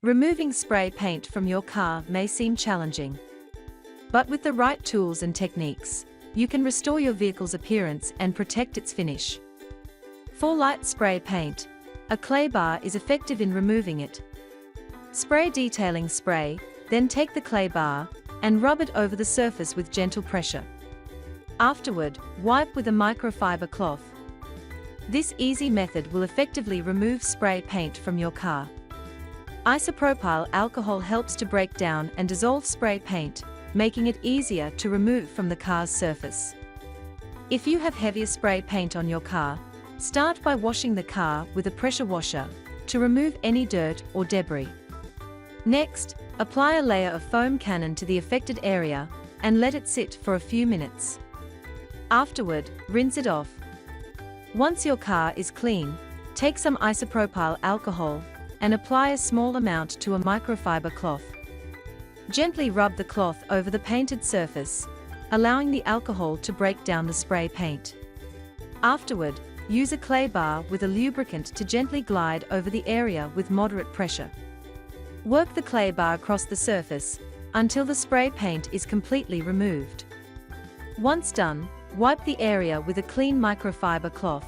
Removing spray paint from your car may seem challenging. But with the right tools and techniques, you can restore your vehicle's appearance and protect its finish. For light spray paint, a clay bar is effective in removing it. Spray detailing spray, then take the clay bar and rub it over the surface with gentle pressure. Afterward, wipe with a microfiber cloth. This easy method will effectively remove spray paint from your car. Isopropyl alcohol helps to break down and dissolve spray paint, making it easier to remove from the car's surface. If you have heavier spray paint on your car, start by washing the car with a pressure washer to remove any dirt or debris. Next, apply a layer of foam cannon to the affected area and let it sit for a few minutes. Afterward, rinse it off. Once your car is clean, take some isopropyl alcohol and apply a small amount to a microfiber cloth. Gently rub the cloth over the painted surface, allowing the alcohol to break down the spray paint. Afterward, use a clay bar with a lubricant to gently glide over the area with moderate pressure. Work the clay bar across the surface until the spray paint is completely removed. Once done, wipe the area with a clean microfiber cloth.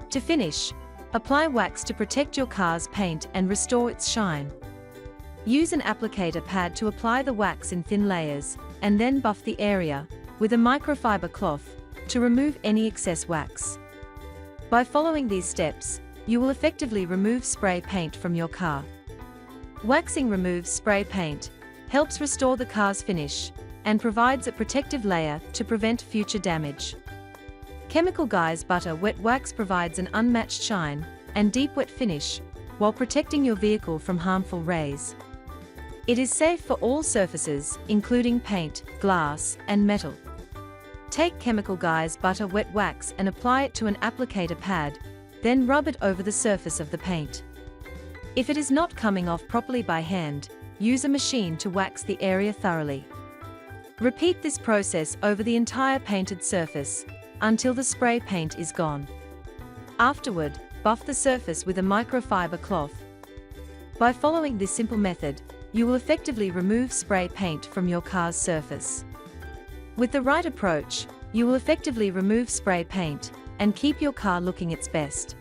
To finish, apply wax to protect your car's paint and restore its shine. Use an applicator pad to apply the wax in thin layers, and then buff the area with a microfiber cloth to remove any excess wax. By following these steps, you will effectively remove spray paint from your car. Waxing removes spray paint, helps restore the car's finish, and provides a protective layer to prevent future damage. Chemical Guys Butter Wet Wax provides an unmatched shine and deep wet finish while protecting your vehicle from harmful rays. It is safe for all surfaces, including paint, glass, and metal. Take Chemical Guys Butter Wet Wax and apply it to an applicator pad, then rub it over the surface of the paint. If it is not coming off properly by hand, use a machine to wax the area thoroughly. Repeat this process over the entire painted surface until the spray paint is gone. Afterward, buff the surface with a microfiber cloth. By following this simple method, you will effectively remove spray paint from your car's surface. With the right approach, you will effectively remove spray paint and keep your car looking its best.